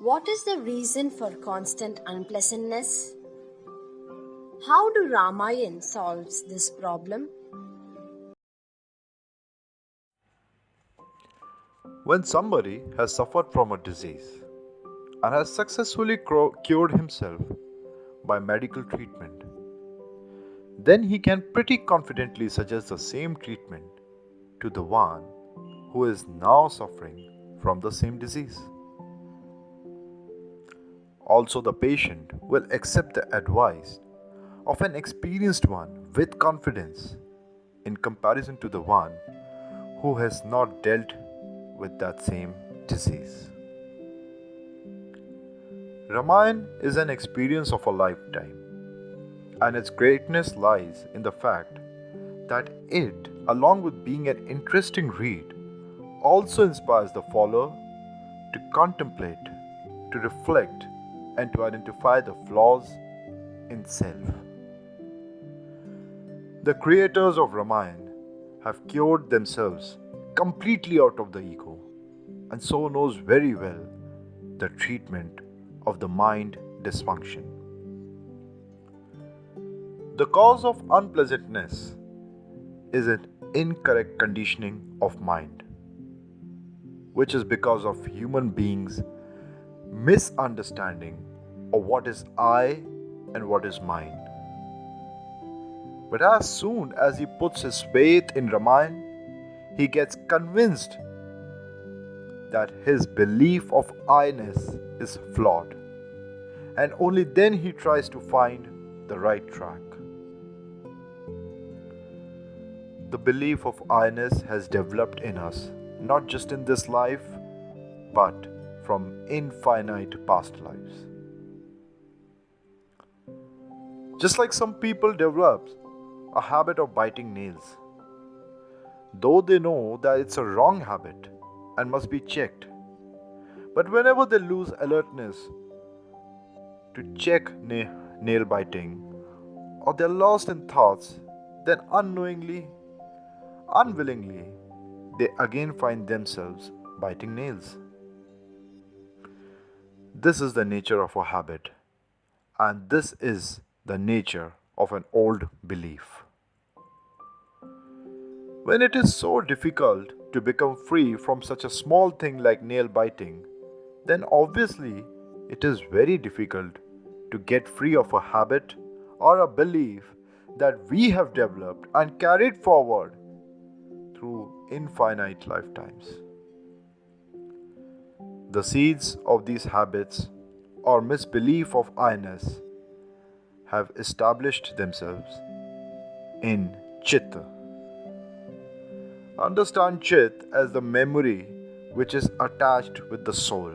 What is the reason for constant unpleasantness? How do Ramayan solves this problem? When somebody has suffered from a disease and has successfully cured himself by medical treatment, then he can pretty confidently suggest the same treatment to the one who is now suffering from the same disease. Also, the patient will accept the advice of an experienced one with confidence in comparison to the one who has not dealt with that same disease. Ramayana is an experience of a lifetime, and its greatness lies in the fact that it, along with being an interesting read, also inspires the follower to contemplate, to reflect, and to identify the flaws in self. The creators of Ramayana have cured themselves completely out of the ego, and so knows very well the treatment of the mind dysfunction. The cause of unpleasantness is an incorrect conditioning of mind, which is because of human beings' misunderstanding of what is I and what is mine. But as soon as he puts his faith in Ramayana, he gets convinced that his belief of I-ness is flawed, and only then he tries to find the right track. The belief of I-ness has developed in us not just in this life, but from infinite past lives. Just like some people develop a habit of biting nails, though they know that it's a wrong habit and must be checked. But whenever they lose alertness to check nail biting, or they're lost in thoughts, then unknowingly, unwillingly, they again find themselves biting nails. This is the nature of a habit, and this is the nature of an old belief. When it is so difficult to become free from such a small thing like nail biting, then obviously it is very difficult to get free of a habit or a belief that we have developed and carried forward through infinite lifetimes. The seeds of these habits or misbelief of I-ness have established themselves in Chitta. Understand Chit as the memory which is attached with the soul.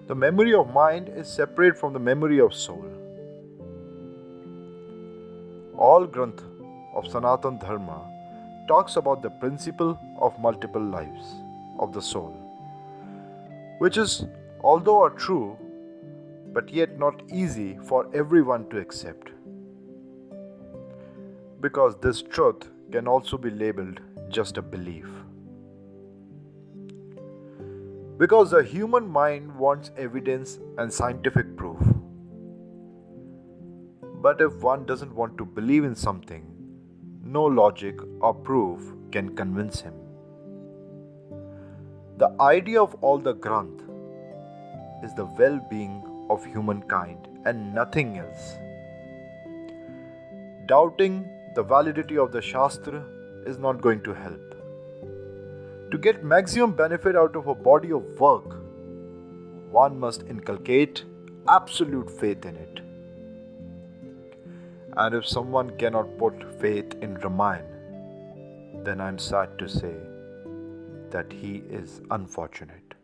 The memory of mind is separate from the memory of soul. All Granth of Sanatan Dharma talks about the principle of multiple lives of the soul, which is, although a true, but yet not easy for everyone to accept. Because this truth can also be labeled just a belief. Because the human mind wants evidence and scientific proof. But if one doesn't want to believe in something, no logic or proof can convince him. The idea of all the Granth is the well-being of humankind and nothing else. Doubting the validity of the Shastra is not going to help. To get maximum benefit out of a body of work, one must inculcate absolute faith in it. And if someone cannot put faith in Ramayana, then I'm sad to say that he is unfortunate.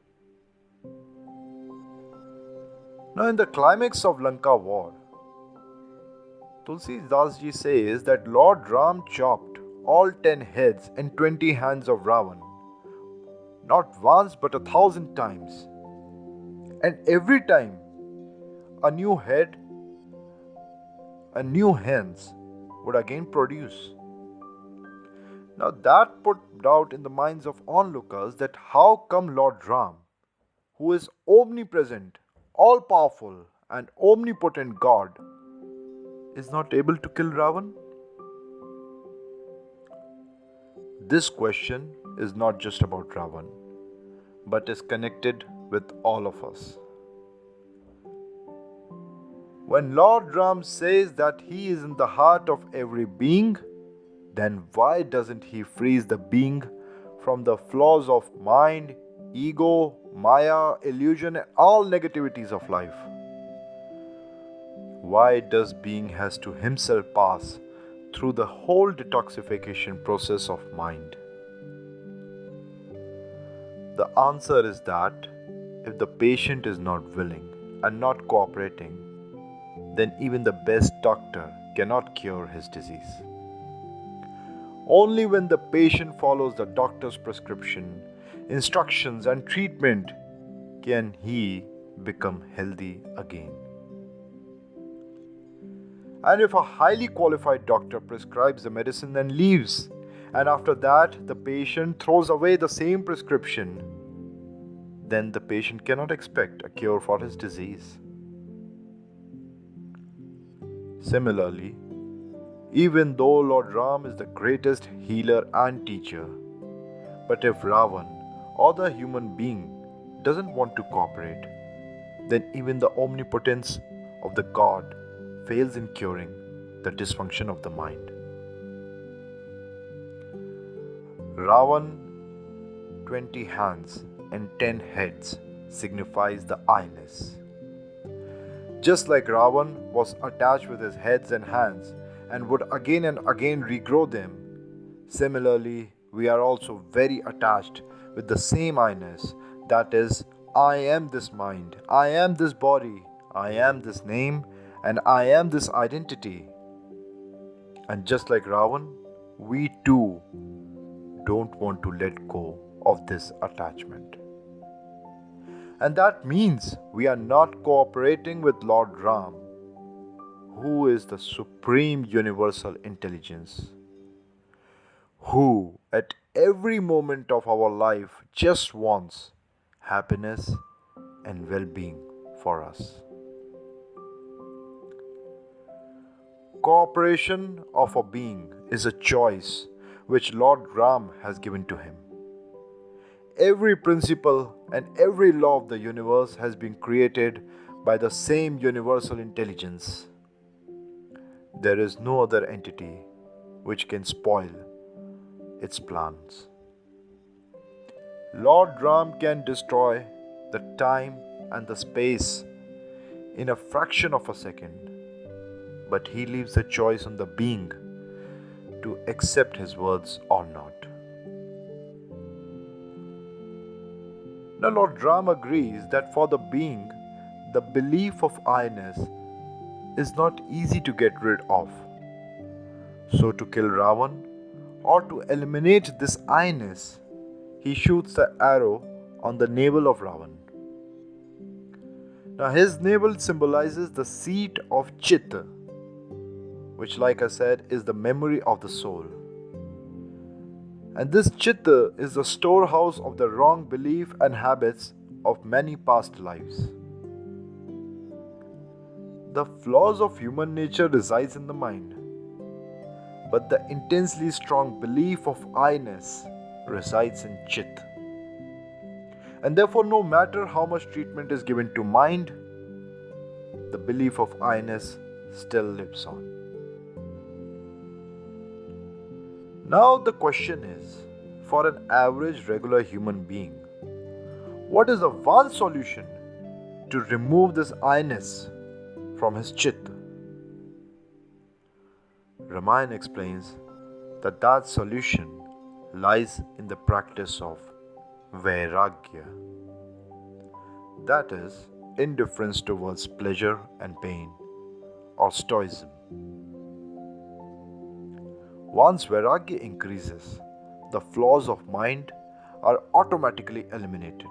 Now, in the climax of Lanka war, Tulsidas ji says that Lord Ram chopped all 10 heads and 20 hands of Ravan, not once but 1,000 times. And every time a new head and new hands would again produce. Now that put doubt in the minds of onlookers that how come Lord Ram, who is omnipresent, all powerful, and omnipotent God, is not able to kill Ravan? This question is not just about Ravan, but is connected with all of us. When Lord Ram says that he is in the heart of every being, then why doesn't he freeze the being from the flaws of mind, ego, maya, illusion, and all negativities of life? Why does being has to himself pass through the whole detoxification process of mind? The answer is that if the patient is not willing and not cooperating, then even the best doctor cannot cure his disease. Only when the patient follows the doctor's prescription, instructions, and treatment can he become healthy again. And if a highly qualified doctor prescribes the medicine and leaves, and after that the patient throws away the same prescription, then the patient cannot expect a cure for his disease. Similarly, even though Lord Ram is the greatest healer and teacher, but if Ravan or the human being doesn't want to cooperate, then even the omnipotence of the God fails in curing the dysfunction of the mind. Ravan, 20 hands and 10 heads, signifies the I-ness. Just like Ravan was attached with his heads and hands and would again and again regrow them, similarly, we are also very attached with the same I-ness, that is, I am this mind, I am this body, I am this name, and I am this identity. And just like Ravan, we too don't want to let go of this attachment. And that means we are not cooperating with Lord Ram, who is the supreme universal intelligence, who at every moment of our life just wants happiness and well-being for us. Cooperation of a being is a choice which Lord Ram has given to him. Every principle and every law of the universe has been created by the same universal intelligence. There is no other entity which can spoil its plans. Lord Ram can destroy the time and the space in a fraction of a second, but he leaves the choice on the being to accept his words or not. Now, Lord Ram agrees that for the being, the belief of I-ness is not easy to get rid of. So, to kill Ravan or to eliminate this I-ness, he shoots the arrow on the navel of Ravan. Now, his navel symbolizes the seat of Chitta, which, like I said, is the memory of the soul. And this Chitta is the storehouse of the wrong belief and habits of many past lives. The flaws of human nature resides in the mind, but the intensely strong belief of I-ness resides in Chitta. And therefore, no matter how much treatment is given to mind, the belief of I-ness still lives on. Now the question is, for an average regular human being, what is the one solution to remove this I-ness from his Chitta? Ramayana explains that solution lies in the practice of Vairagya, that is, indifference towards pleasure and pain, or stoicism. Once Vairagya increases, the flaws of mind are automatically eliminated.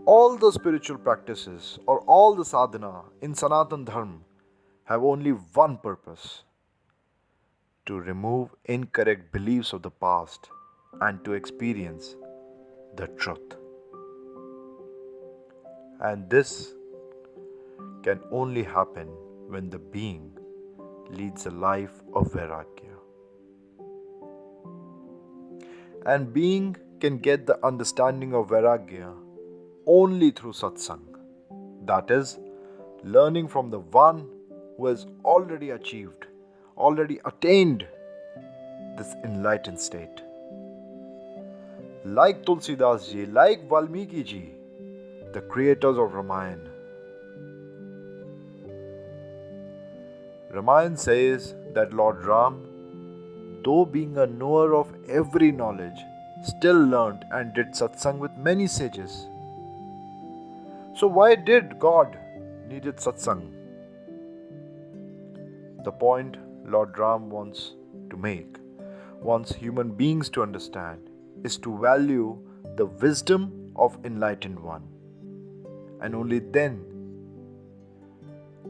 All the spiritual practices or all the sadhana in Sanatana Dharma have only one purpose: to remove incorrect beliefs of the past and to experience the truth. And this can only happen when the being leads a life of Vairagya. And being can get the understanding of Vairagya only through satsang. That is, learning from the one who has already attained this enlightened state. Like Tulsidas ji, like Valmiki ji, the creators of Ramayana. Ramayan says that Lord Ram, though being a knower of every knowledge, still learnt and did satsang with many sages. So why did God needed satsang? The point Lord Ram wants human beings to understand, is to value the wisdom of enlightened one. And only then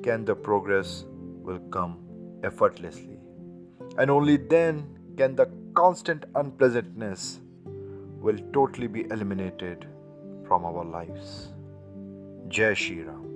can the progress will come effortlessly. And only then can the constant unpleasantness will totally be eliminated from our lives. Jai Shri Ram.